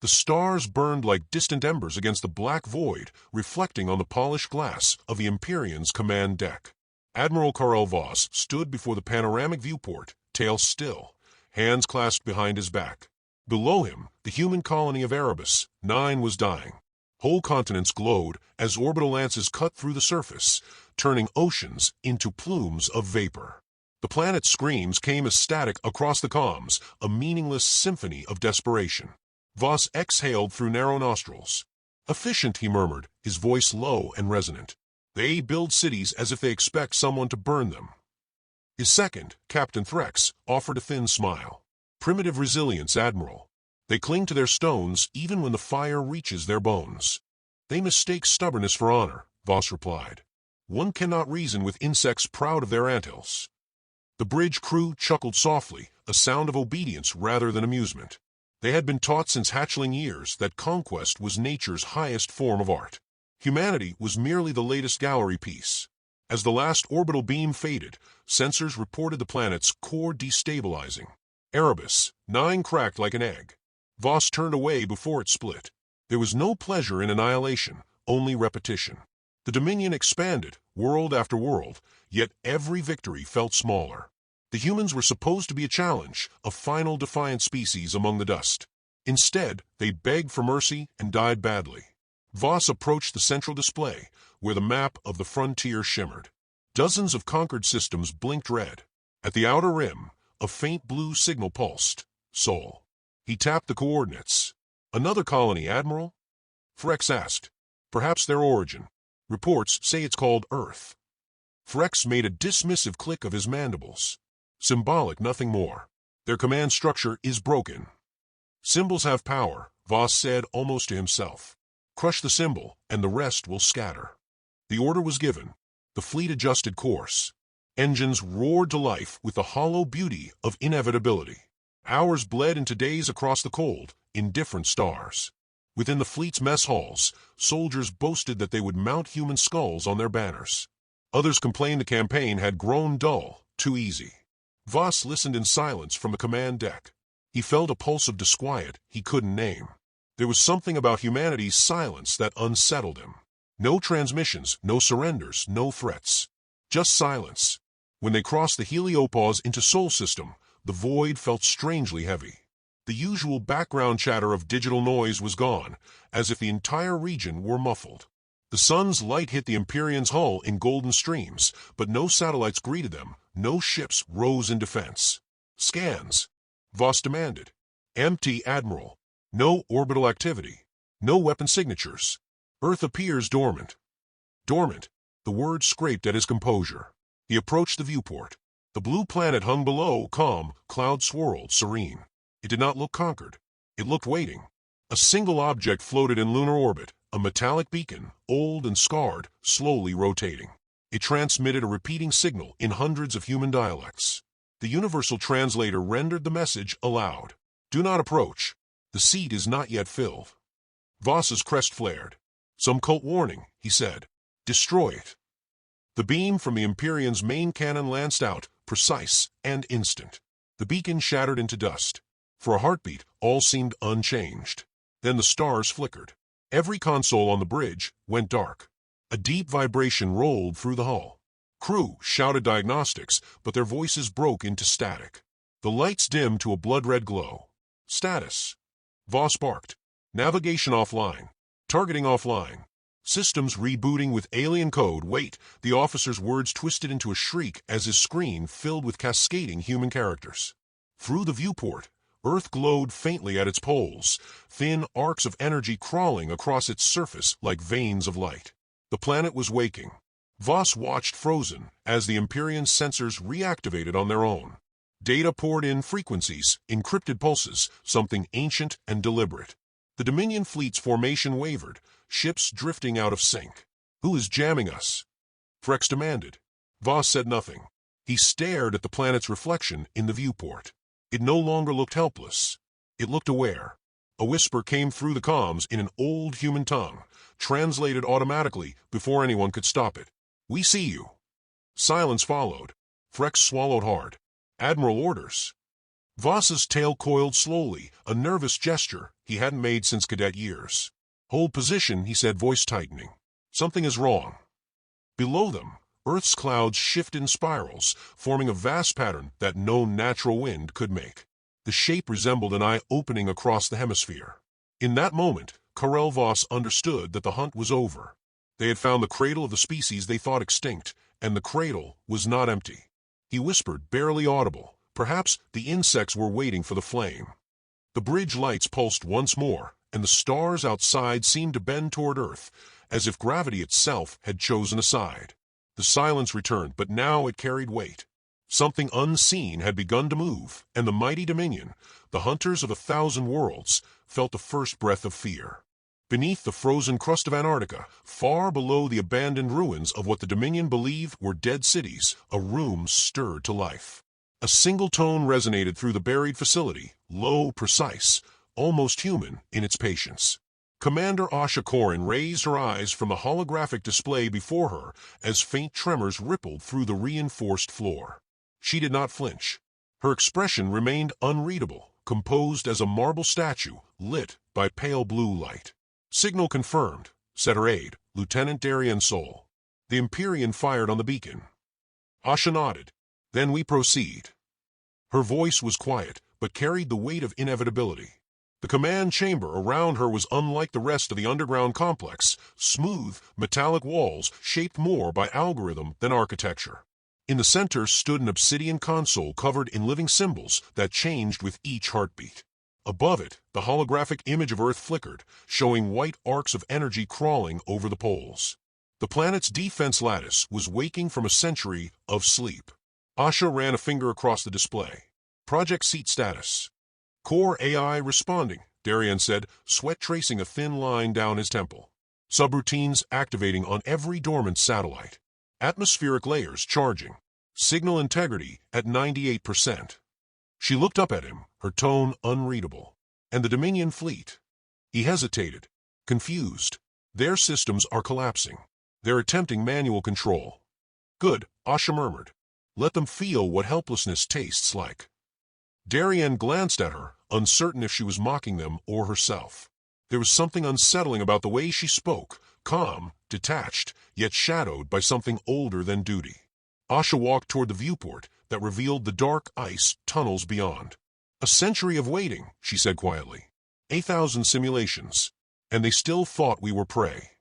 The stars burned like distant embers against the black void, reflecting on the polished glass of the Empyrean's command deck. Admiral Karel Voss stood before the panoramic viewport, tail still, hands clasped behind his back. Below him, the human colony of Erebus 9 was dying. Whole continents glowed as orbital lances cut through the surface, turning oceans into plumes of vapor. The planet's screams came as static across the comms, a meaningless symphony of desperation. Voss exhaled through narrow nostrils. "Efficient," he murmured, his voice low and resonant. "They build cities as if they expect someone to burn them." His second, Captain Threx, offered a thin smile. "Primitive resilience, Admiral. They cling to their stones even when the fire reaches their bones." "They mistake stubbornness for honor," Voss replied. "One cannot reason with insects proud of their anthills." The bridge crew chuckled softly, a sound of obedience rather than amusement. They had been taught since hatchling years that conquest was nature's highest form of art. Humanity was merely the latest gallery piece. As the last orbital beam faded, sensors reported the planet's core destabilizing. Erebus 9 cracked like an egg. Voss turned away before it split. There was no pleasure in annihilation, only repetition. The Dominion expanded, world after world, yet every victory felt smaller. The humans were supposed to be a challenge, a final defiant species among the dust. Instead, they begged for mercy and died badly. Voss approached the central display, where the map of the frontier shimmered. Dozens of conquered systems blinked red. At the outer rim, a faint blue signal pulsed. Sol. He tapped the coordinates. "Another colony, Admiral?" Threx asked. "Perhaps their origin. Reports say it's called Earth." Threx made a dismissive click of his mandibles. "Symbolic, nothing more. Their command structure is broken." "Symbols have power," Voss said almost to himself. "Crush the symbol, and the rest will scatter." The order was given. The fleet adjusted course. Engines roared to life with the hollow beauty of inevitability. Hours bled into days across the cold, indifferent stars. Within the fleet's mess halls, soldiers boasted that they would mount human skulls on their banners. Others complained the campaign had grown dull, too easy. Voss listened in silence from the command deck. He felt a pulse of disquiet he couldn't name. There was something about humanity's silence that unsettled him. No transmissions, no surrenders, no threats. Just silence. When they crossed the heliopause into Sol system, the void felt strangely heavy. The usual background chatter of digital noise was gone, as if the entire region were muffled. The sun's light hit the Empyrean's hull in golden streams, but no satellites greeted them, no ships rose in defense. "Scans," Voss demanded. "Empty, Admiral. No orbital activity. No weapon signatures. Earth appears dormant." Dormant. The word scraped at his composure. He approached the viewport. The blue planet hung below, calm, cloud-swirled, serene. It did not look conquered. It looked waiting. A single object floated in lunar orbit, a metallic beacon, old and scarred, slowly rotating. It transmitted a repeating signal in hundreds of human dialects. The universal translator rendered the message aloud. "Do not approach. The seat is not yet filled." Voss's crest flared. "Some cult warning," he said. "Destroy it." The beam from the Empyrean's main cannon lanced out, precise and instant. The beacon shattered into dust. For a heartbeat, all seemed unchanged. Then the stars flickered. Every console on the bridge went dark. A deep vibration rolled through the hull. Crew shouted diagnostics, but their voices broke into static. The lights dimmed to a blood-red glow. "Status." Voss barked. "Navigation offline. Targeting offline. Systems rebooting with alien code." "Wait!" The officer's words twisted into a shriek as his screen filled with cascading human characters. Through the viewport, Earth glowed faintly at its poles, thin arcs of energy crawling across its surface like veins of light. The planet was waking. Voss watched frozen as the Empyrean sensors reactivated on their own. Data poured in, frequencies, encrypted pulses, something ancient and deliberate. The Dominion fleet's formation wavered, ships drifting out of sync. "Who is jamming us?" Threx demanded. Voss said nothing. He stared at the planet's reflection in the viewport. It no longer looked helpless. It looked aware. A whisper came through the comms in an old human tongue, translated automatically before anyone could stop it. "We see you." Silence followed. Threx swallowed hard. "Admiral orders." Voss's tail coiled slowly, a nervous gesture he hadn't made since cadet years. "Hold position," he said, voice tightening. "Something is wrong." Below them, Earth's clouds shifted in spirals, forming a vast pattern that no natural wind could make. The shape resembled an eye opening across the hemisphere. In that moment, Karel Voss understood that the hunt was over. They had found the cradle of the species they thought extinct, and the cradle was not empty. He whispered, barely audible. Perhaps the insects were waiting for the flame. The bridge lights pulsed once more, and the stars outside seemed to bend toward Earth, as if gravity itself had chosen a side. The silence returned, but now it carried weight. Something unseen had begun to move, and the mighty Dominion, the hunters of 1,000 worlds, felt the first breath of fear. Beneath the frozen crust of Antarctica, far below the abandoned ruins of what the Dominion believed were dead cities, a room stirred to life. A single tone resonated through the buried facility, low, precise, almost human in its patience. Commander Asha Korin raised her eyes from the holographic display before her as faint tremors rippled through the reinforced floor. She did not flinch. Her expression remained unreadable, composed as a marble statue lit by pale blue light. "Signal confirmed," said her aide, Lieutenant Darien Sol. "The Empyrean fired on the beacon." Asha nodded. "Then we proceed." Her voice was quiet, but carried the weight of inevitability. The command chamber around her was unlike the rest of the underground complex, smooth, metallic walls shaped more by algorithm than architecture. In the center stood an obsidian console covered in living symbols that changed with each heartbeat. Above it, the holographic image of Earth flickered, showing white arcs of energy crawling over the poles. The planet's defense lattice was waking from a century of sleep. Asha ran a finger across the display. "Project seat status." "Core AI responding," Darien said, sweat tracing a thin line down his temple. "Subroutines activating on every dormant satellite. Atmospheric layers charging. Signal integrity at 98%. She looked up at him, her tone unreadable. "And the Dominion fleet?" He hesitated, confused. "Their systems are collapsing. They're attempting manual control." "Good," Asha murmured. "Let them feel what helplessness tastes like." Darien glanced at her, uncertain if she was mocking them or herself. There was something unsettling about the way she spoke, calm, detached, yet shadowed by something older than duty. Asha walked toward the viewport that revealed the dark ice tunnels beyond. "A century of waiting," she said quietly. 8,000 simulations. And they still thought we were prey.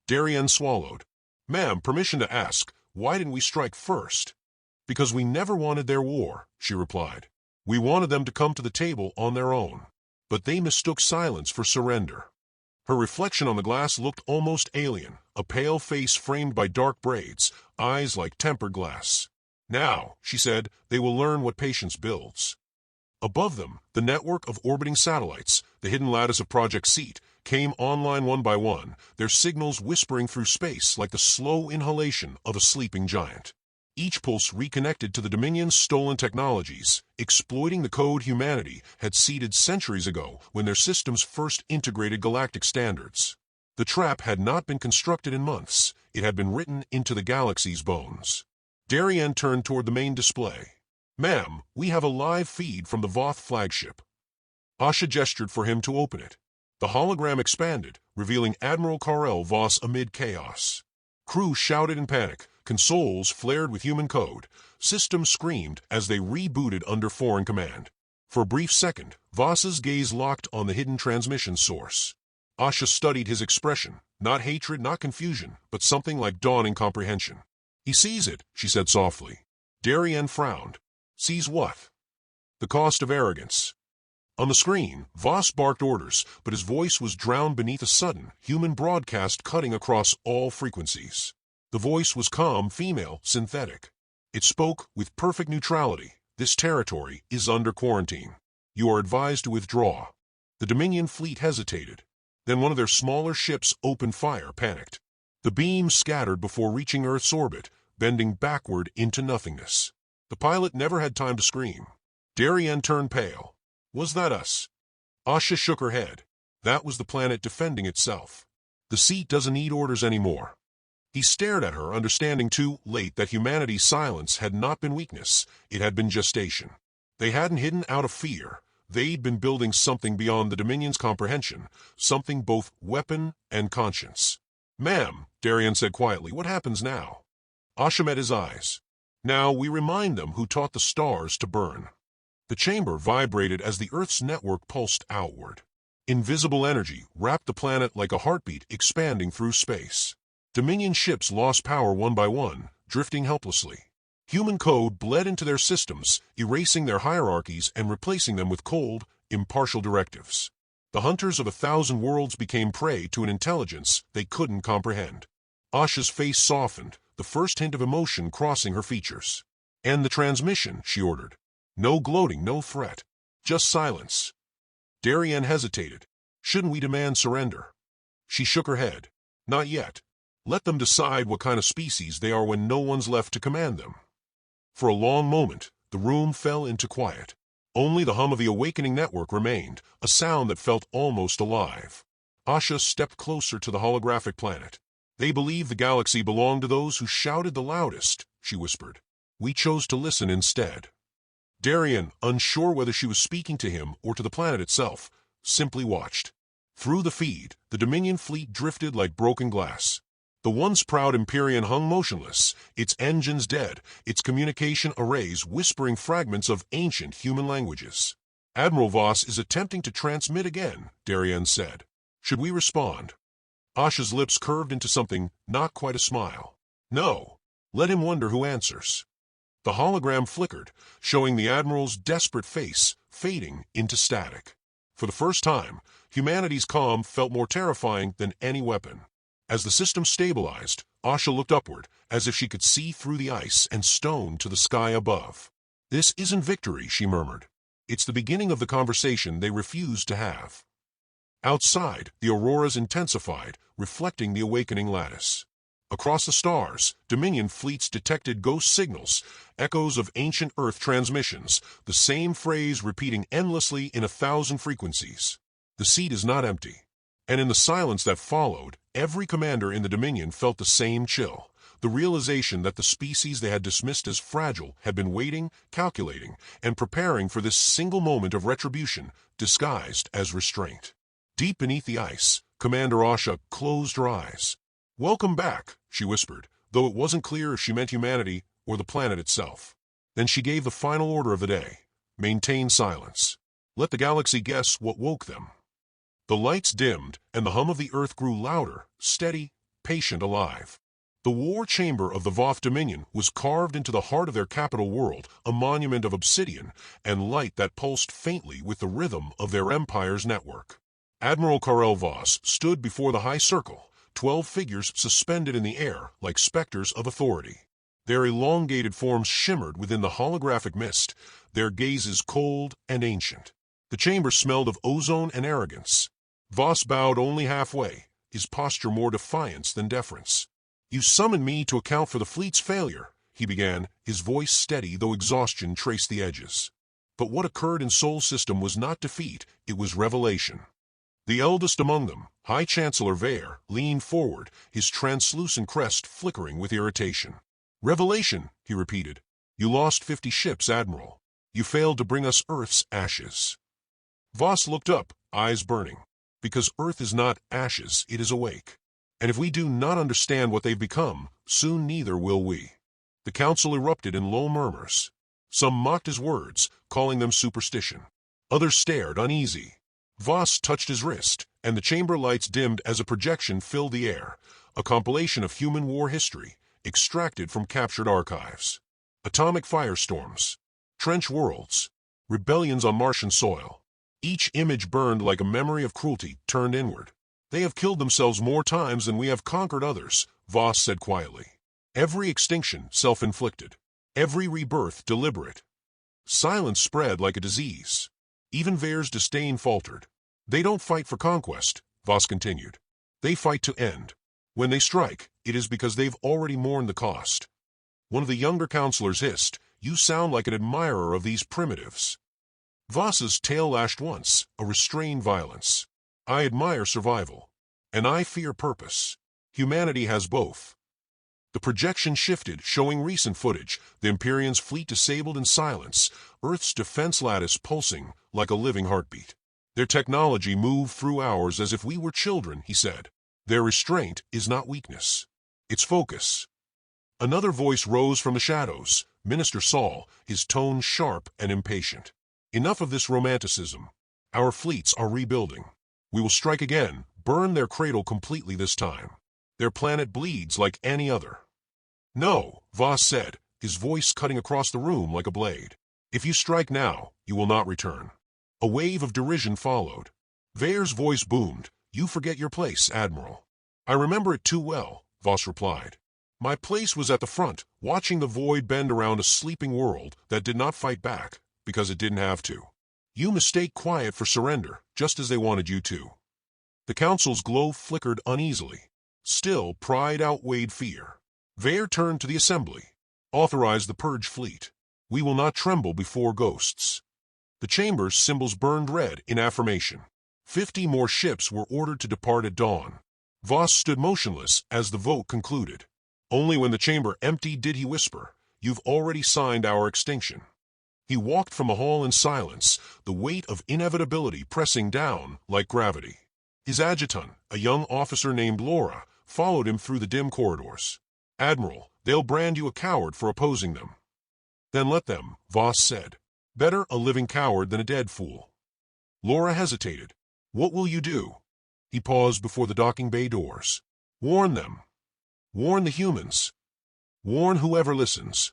Darien swallowed. "Ma'am, permission to ask, why didn't we strike first?" "Because we never wanted their war," she replied. "We wanted them to come to the table on their own. But they mistook silence for surrender." Her reflection on the glass looked almost alien, a pale face framed by dark braids, eyes like tempered glass. "Now," she said, "they will learn what patience builds." Above them, the network of orbiting satellites, the hidden lattice of Project Seat, came online one by one, their signals whispering through space like the slow inhalation of a sleeping giant. Each pulse reconnected to the Dominion's stolen technologies, exploiting the code humanity had seeded centuries ago when their systems first integrated galactic standards. The trap had not been constructed in months. It had been written into the galaxy's bones. Darien turned toward the main display. "Ma'am, we have a live feed from the Voth flagship." Asha gestured for him to open it. The hologram expanded, revealing Admiral Karel Voss amid chaos. Crew shouted in panic. Consoles flared with human code. Systems screamed as they rebooted under foreign command. For a brief second, Voss's gaze locked on the hidden transmission source. Asha studied his expression. Not hatred, not confusion, but something like dawning comprehension. "He sees it," she said softly. Darien frowned. "Sees what?" "The cost of arrogance." On the screen, Voss barked orders, but his voice was drowned beneath a sudden, human broadcast cutting across all frequencies. The voice was calm, female, synthetic. It spoke with perfect neutrality. "This territory is under quarantine. You are advised to withdraw." The Dominion fleet hesitated. Then one of their smaller ships opened fire, panicked. The beam scattered before reaching Earth's orbit, bending backward into nothingness. The pilot never had time to scream. Darien turned pale. "Was that us?" Asha shook her head. "That was the planet defending itself. The seat doesn't need orders anymore." He stared at her, understanding too late that humanity's silence had not been weakness, it had been gestation. They hadn't hidden out of fear. They'd been building something beyond the Dominion's comprehension, something both weapon and conscience. "Ma'am," Darian said quietly, "what happens now?" Asha met his eyes. "Now we remind them who taught the stars to burn." The chamber vibrated as the Earth's network pulsed outward. Invisible energy wrapped the planet like a heartbeat expanding through space. Dominion ships lost power one by one, drifting helplessly. Human code bled into their systems, erasing their hierarchies and replacing them with cold, impartial directives. The hunters of 1,000 worlds became prey to an intelligence they couldn't comprehend. Asha's face softened, the first hint of emotion crossing her features. "End the transmission," she ordered. "No gloating, no threat. Just silence." Darian hesitated. "Shouldn't we demand surrender?" She shook her head. "Not yet. Let them decide what kind of species they are when no one's left to command them." For a long moment, the room fell into quiet. Only the hum of the awakening network remained, a sound that felt almost alive. Asha stepped closer to the holographic planet. "They believe the galaxy belonged to those who shouted the loudest," she whispered. "We chose to listen instead." Darian, unsure whether she was speaking to him or to the planet itself, simply watched. Through the feed, the Dominion fleet drifted like broken glass. The once proud Empyrean hung motionless, its engines dead, its communication arrays whispering fragments of ancient human languages. "Admiral Voss is attempting to transmit again," Darian said. "Should we respond?" Asha's lips curved into something not quite a smile. "No. Let him wonder who answers." The hologram flickered, showing the Admiral's desperate face, fading into static. For the first time, humanity's calm felt more terrifying than any weapon. As the system stabilized, Asha looked upward, as if she could see through the ice and stone to the sky above. "This isn't victory," she murmured. "It's the beginning of the conversation they refused to have." Outside, the auroras intensified, reflecting the awakening lattice. Across the stars, Dominion fleets detected ghost signals, echoes of ancient Earth transmissions, the same phrase repeating endlessly in 1,000 frequencies. The seat is not empty. And in the silence that followed, every commander in the Dominion felt the same chill, the realization that the species they had dismissed as fragile had been waiting, calculating, and preparing for this single moment of retribution, disguised as restraint. Deep beneath the ice, Commander Asha closed her eyes. "Welcome back," she whispered, though it wasn't clear if she meant humanity or the planet itself. Then she gave the final order of the day: maintain silence. Let the galaxy guess what woke them. The lights dimmed, and the hum of the Earth grew louder, steady, patient, alive. The war chamber of the Voth Dominion was carved into the heart of their capital world, a monument of obsidian and light that pulsed faintly with the rhythm of their empire's network. Admiral Karel Voss stood before the high circle, 12 figures suspended in the air like specters of authority. Their elongated forms shimmered within the holographic mist, their gazes cold and ancient. The chamber smelled of ozone and arrogance. Voss bowed only halfway, his posture more defiance than deference. "You summoned me to account for the fleet's failure," he began, his voice steady though exhaustion traced the edges. But what occurred in Sol System was not defeat, it was revelation. The eldest among them, High Chancellor Vare, leaned forward, his translucent crest flickering with irritation. "Revelation," he repeated. "You lost 50 ships, Admiral. You failed to bring us Earth's ashes." Voss looked up, eyes burning. "Because Earth is not ashes, it is awake. And if we do not understand what they've become, soon neither will we." The council erupted in low murmurs. Some mocked his words, calling them superstition. Others stared, uneasy. Voss touched his wrist, and the chamber lights dimmed as a projection filled the air, a compilation of human war history, extracted from captured archives. Atomic firestorms, trench worlds, rebellions on Martian soil. Each image burned like a memory of cruelty turned inward. "They have killed themselves more times than we have conquered others," Voss said quietly. "Every extinction self-inflicted, every rebirth deliberate." Silence spread like a disease. Even Vare's disdain faltered. "They don't fight for conquest," Voss continued. "They fight to end. When they strike, it is because they've already mourned the cost." One of the younger counselors hissed, "You sound like an admirer of these primitives." Voss's tail lashed once, a restrained violence. "I admire survival. And I fear purpose. Humanity has both." The projection shifted, showing recent footage, the Imperium's fleet disabled in silence, Earth's defense lattice pulsing like a living heartbeat. Their technology moved through ours as if we were children, he said. Their restraint is not weakness. It's focus. Another voice rose from the shadows, Minister Saul, his tone sharp and impatient. Enough of this romanticism. Our fleets are rebuilding. We will strike again, burn their cradle completely this time. Their planet bleeds like any other. No, Voss said, his voice cutting across the room like a blade. If you strike now, you will not return. A wave of derision followed. Vair's voice boomed. You forget your place, Admiral. I remember it too well, Voss replied. My place was at the front, watching the void bend around a sleeping world that did not fight back, because it didn't have to. You mistake quiet for surrender, just as they wanted you to. The Council's glow flickered uneasily. Still, pride outweighed fear. Vair turned to the Assembly. Authorize the Purge fleet. We will not tremble before ghosts. The chamber's symbols burned red in affirmation. 50 more ships were ordered to depart at dawn. Voss stood motionless as the vote concluded. Only when the chamber emptied did he whisper, You've already signed our extinction. He walked from the hall in silence, the weight of inevitability pressing down like gravity. His adjutant, a young officer named Laura, followed him through the dim corridors. Admiral, they'll brand you a coward for opposing them. Then let them, Voss said. Better a living coward than a dead fool. Laura hesitated. What will you do? He paused before the docking bay doors. Warn them. Warn the humans. Warn whoever listens.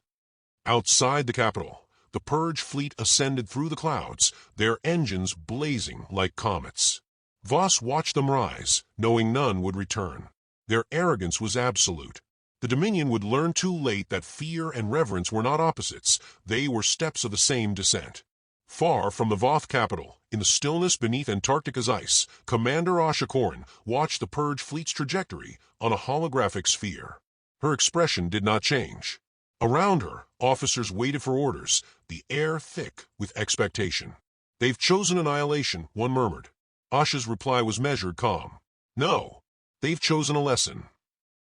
Outside the capital, the Purge fleet ascended through the clouds, their engines blazing like comets. Voss watched them rise, knowing none would return. Their arrogance was absolute. The Dominion would learn too late that fear and reverence were not opposites, they were steps of the same descent. Far from the Voth capital, in the stillness beneath Antarctica's ice, Commander Asha Korin watched the Purge fleet's trajectory on a holographic sphere. Her expression did not change. Around her, officers waited for orders, the air thick with expectation. They've chosen annihilation, one murmured. Asha's reply was measured calm. No, they've chosen a lesson.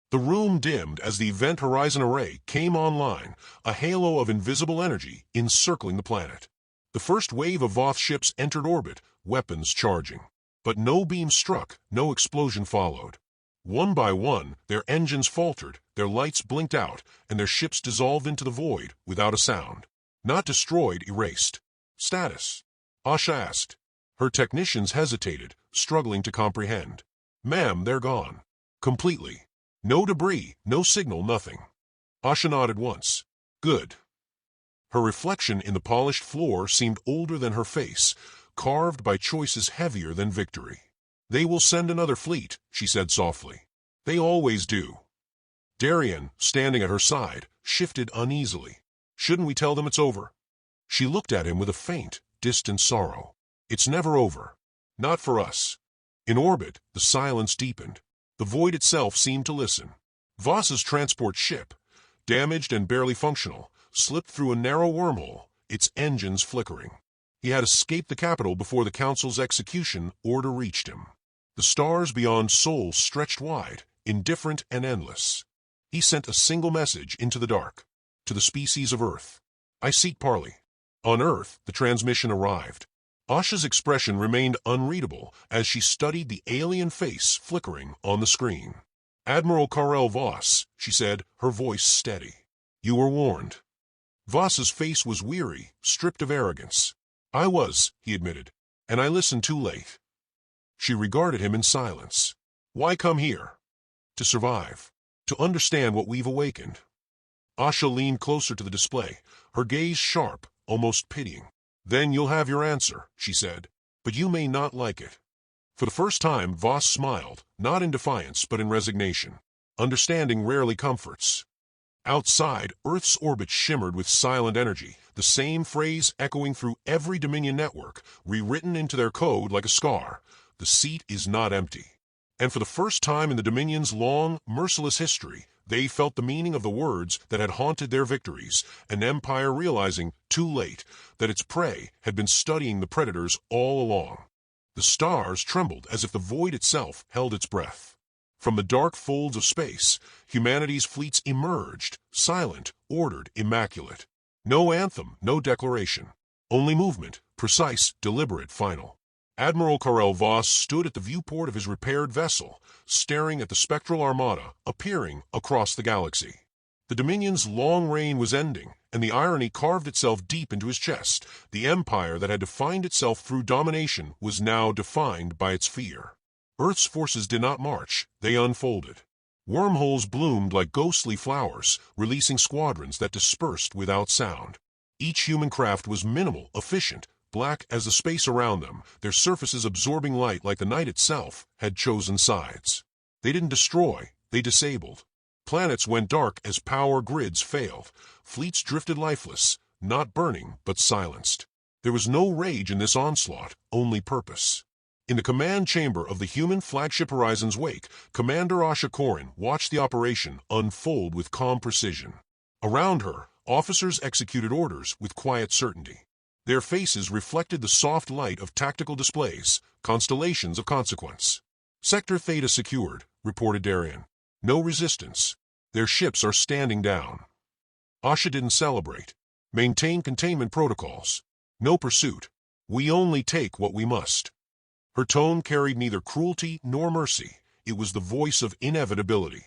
The room dimmed as the Event Horizon Array came online, a halo of invisible energy encircling the planet. The first wave of Voth ships entered orbit, weapons charging. But no beam struck, no explosion followed. One by one, their engines faltered, their lights blinked out, and their ships dissolved into the void without a sound. Not destroyed, erased. Status? Asha asked. Her technicians hesitated, struggling to comprehend. Ma'am, they're gone. Completely. No debris, no signal, nothing. Asha nodded once. Good. Her reflection in the polished floor seemed older than her face, carved by choices heavier than victory. They will send another fleet, she said softly. They always do. Darien, standing at her side, shifted uneasily. Shouldn't we tell them it's over? She looked at him with a faint, distant sorrow. It's never over. Not for us. In orbit, the silence deepened. The void itself seemed to listen. Voss's transport ship, damaged and barely functional, slipped through a narrow wormhole, its engines flickering. He had escaped the capital before the Council's execution order reached him. The stars beyond Sol stretched wide, indifferent and endless. He sent a single message into the dark, to the species of Earth. I seek parley. On Earth, the transmission arrived. Asha's expression remained unreadable as she studied the alien face flickering on the screen. Admiral Karel Voss, she said, her voice steady. You were warned. Voss's face was weary, stripped of arrogance. I was, he admitted, and I listened too late. She regarded him in silence. Why come here? To survive. To understand what we've awakened. Asha leaned closer to the display, her gaze sharp, almost pitying. Then you'll have your answer, she said, but you may not like it. For the first time, Voss smiled, not in defiance but in resignation. Understanding rarely comforts. Outside, Earth's orbit shimmered with silent energy, the same phrase echoing through every Dominion network, rewritten into their code like a scar. The seat is not empty. And for the first time in the Dominion's long, merciless history, they felt the meaning of the words that had haunted their victories, an empire realizing, too late, that its prey had been studying the predators all along. The stars trembled as if the void itself held its breath. From the dark folds of space, humanity's fleets emerged, silent, ordered, immaculate. No anthem, no declaration. Only movement, precise, deliberate, final. Admiral Karel Voss stood at the viewport of his repaired vessel, staring at the spectral armada appearing across the galaxy. The Dominion's long reign was ending, and the irony carved itself deep into his chest. The empire that had defined itself through domination was now defined by its fear. Earth's forces did not march, they unfolded. Wormholes bloomed like ghostly flowers, releasing squadrons that dispersed without sound. Each human craft was minimal, efficient, black as the space around them, their surfaces absorbing light like the night itself, had chosen sides. They didn't destroy, they disabled. Planets went dark as power grids failed. Fleets drifted lifeless, not burning, but silenced. There was no rage in this onslaught, only purpose. In the command chamber of the human flagship Horizon's wake, Commander Asha Korin watched the operation unfold with calm precision. Around her, officers executed orders with quiet certainty. Their faces reflected the soft light of tactical displays, constellations of consequence. Sector Theta secured, reported Darien. No resistance. Their ships are standing down. Asha didn't celebrate. Maintain containment protocols. No pursuit. We only take what we must. Her tone carried neither cruelty nor mercy. It was the voice of inevitability.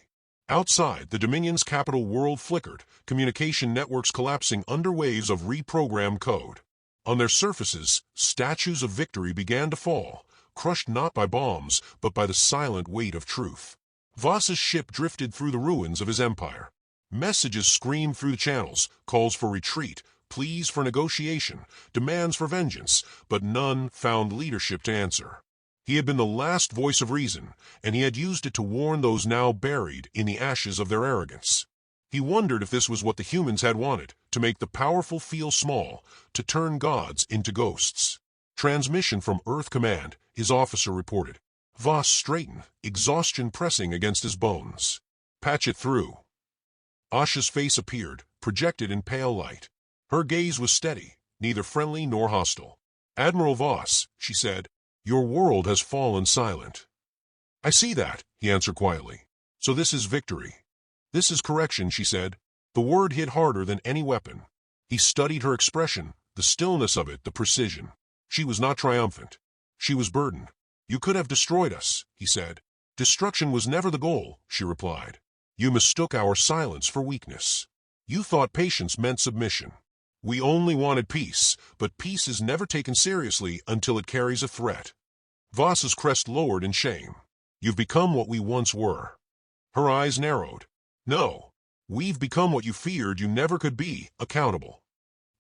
Outside, the Dominion's capital world flickered, communication networks collapsing under waves of reprogrammed code. On their surfaces, statues of victory began to fall, crushed not by bombs, but by the silent weight of truth. Voss's ship drifted through the ruins of his empire. Messages screamed through the channels, calls for retreat, pleas for negotiation, demands for vengeance, but none found leadership to answer. He had been the last voice of reason, and he had used it to warn those now buried in the ashes of their arrogance. He wondered if this was what the humans had wanted, to make the powerful feel small, to turn gods into ghosts. Transmission from Earth Command, his officer reported. Voss straightened, exhaustion pressing against his bones. Patch it through. Asha's face appeared, projected in pale light. Her gaze was steady, neither friendly nor hostile. Admiral Voss, she said, your world has fallen silent. I see that, he answered quietly. So this is victory. This is correction, she said. The word hit harder than any weapon. He studied her expression, the stillness of it, the precision. She was not triumphant. She was burdened. You could have destroyed us, he said. Destruction was never the goal, she replied. You mistook our silence for weakness. You thought patience meant submission. We only wanted peace, but peace is never taken seriously until it carries a threat. Voss's crest lowered in shame. You've become what we once were. Her eyes narrowed. No, we've become what you feared you never could be, accountable.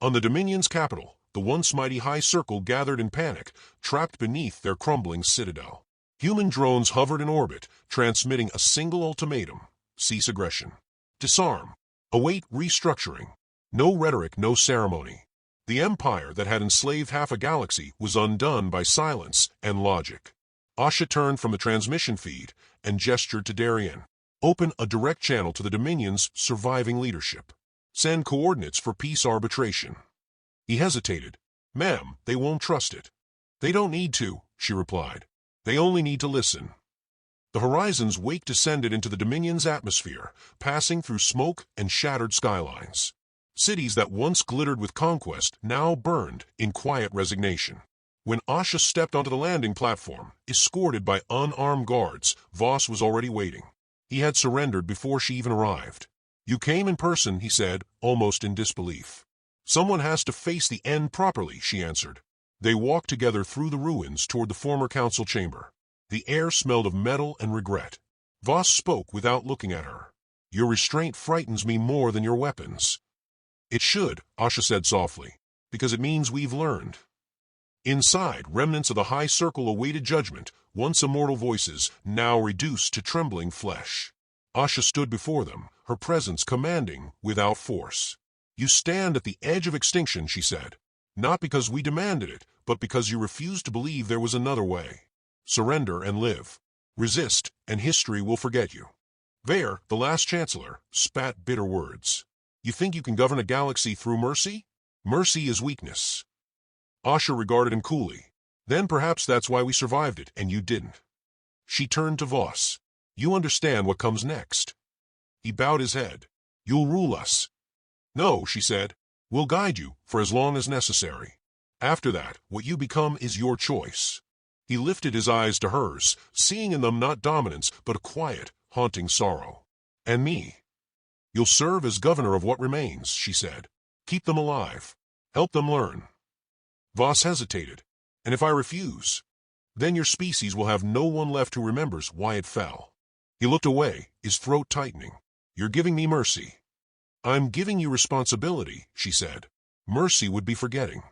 On the Dominion's capital, the once mighty High Circle gathered in panic, trapped beneath their crumbling citadel. Human drones hovered in orbit, transmitting a single ultimatum. Cease aggression. Disarm. Await restructuring. No rhetoric, no ceremony. The empire that had enslaved half a galaxy was undone by silence and logic. Asha turned from the transmission feed and gestured to Darien. Open a direct channel to the Dominion's surviving leadership. Send coordinates for peace arbitration. He hesitated. Ma'am, they won't trust it. They don't need to, she replied. They only need to listen. The Horizon's wake descended into the Dominion's atmosphere, passing through smoke and shattered skylines. Cities that once glittered with conquest now burned in quiet resignation. When Asha stepped onto the landing platform, escorted by unarmed guards, Voss was already waiting. He had surrendered before she even arrived. You came in person, he said, almost in disbelief. Someone has to face the end properly, she answered. They walked together through the ruins toward the former council chamber. The air smelled of metal and regret. Voss spoke without looking at her. Your restraint frightens me more than your weapons. It should, Asha said softly, because it means we've learned. Inside, remnants of the High Circle awaited judgment, once immortal voices, now reduced to trembling flesh. Asha stood before them, her presence commanding without force. You stand at the edge of extinction, she said. Not because we demanded it, but because you refused to believe there was another way. Surrender and live. Resist, and history will forget you. Vare, the last chancellor, spat bitter words. You think you can govern a galaxy through mercy? Mercy is weakness. Asha regarded him coolly. Then perhaps that's why we survived it, and you didn't. She turned to Voss. You understand what comes next. He bowed his head. You'll rule us. No, she said. We'll guide you for as long as necessary. After that, what you become is your choice. He lifted his eyes to hers, seeing in them not dominance, but a quiet, haunting sorrow. And me. You'll serve as governor of what remains, she said. Keep them alive. Help them learn. Voss hesitated. And if I refuse? Then your species will have no one left who remembers why it fell. He looked away, his throat tightening. You're giving me mercy. I'm giving you responsibility, she said. Mercy would be forgetting.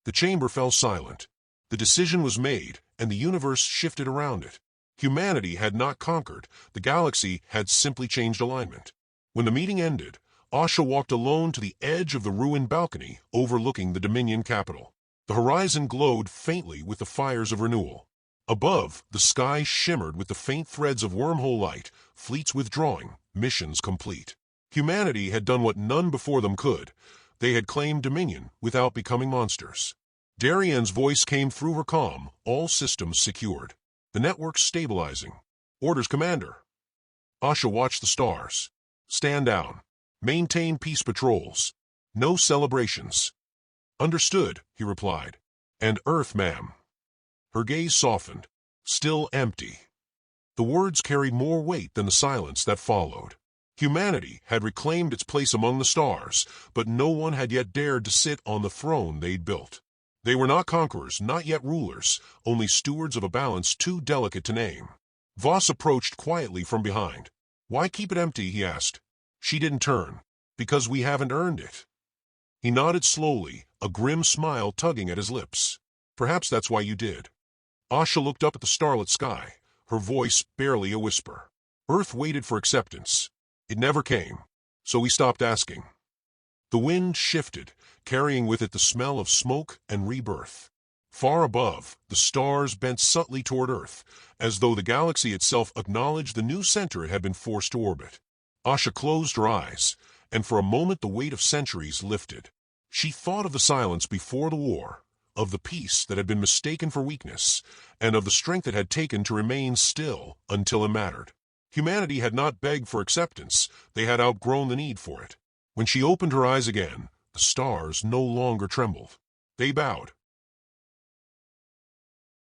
The chamber fell silent. The decision was made, and the universe shifted around it. Humanity had not conquered. The galaxy had simply changed alignment. When the meeting ended, Asha walked alone to the edge of the ruined balcony overlooking the Dominion capital. The horizon glowed faintly with the fires of renewal. Above, the sky shimmered with the faint threads of wormhole light, fleets withdrawing, missions complete. Humanity had done what none before them could. They had claimed Dominion without becoming monsters. Darienne's voice came through her comm, all systems secured. The network stabilizing. Orders, Commander. Asha watched the stars. Stand down. Maintain peace patrols. No celebrations. Understood, he replied. And Earth, ma'am. Her gaze softened. Still empty. The words carried more weight than the silence that followed. Humanity had reclaimed its place among the stars, but no one had yet dared to sit on the throne they'd built. They were not conquerors, not yet rulers, only stewards of a balance too delicate to name. Voss approached quietly from behind. Why keep it empty, he asked. She didn't turn. Because we haven't earned it. He nodded slowly, a grim smile tugging at his lips. Perhaps that's why you did. Asha looked up at the starlit sky, her voice barely a whisper. Earth waited for acceptance. It never came, so we stopped asking. The wind shifted, carrying with it the smell of smoke and rebirth. Far above, the stars bent subtly toward Earth, as though the galaxy itself acknowledged the new center it had been forced to orbit. Asha closed her eyes, and for a moment the weight of centuries lifted. She thought of the silence before the war, of the peace that had been mistaken for weakness, and of the strength it had taken to remain still until it mattered. Humanity had not begged for acceptance, they had outgrown the need for it. When she opened her eyes again, the stars no longer trembled. They bowed,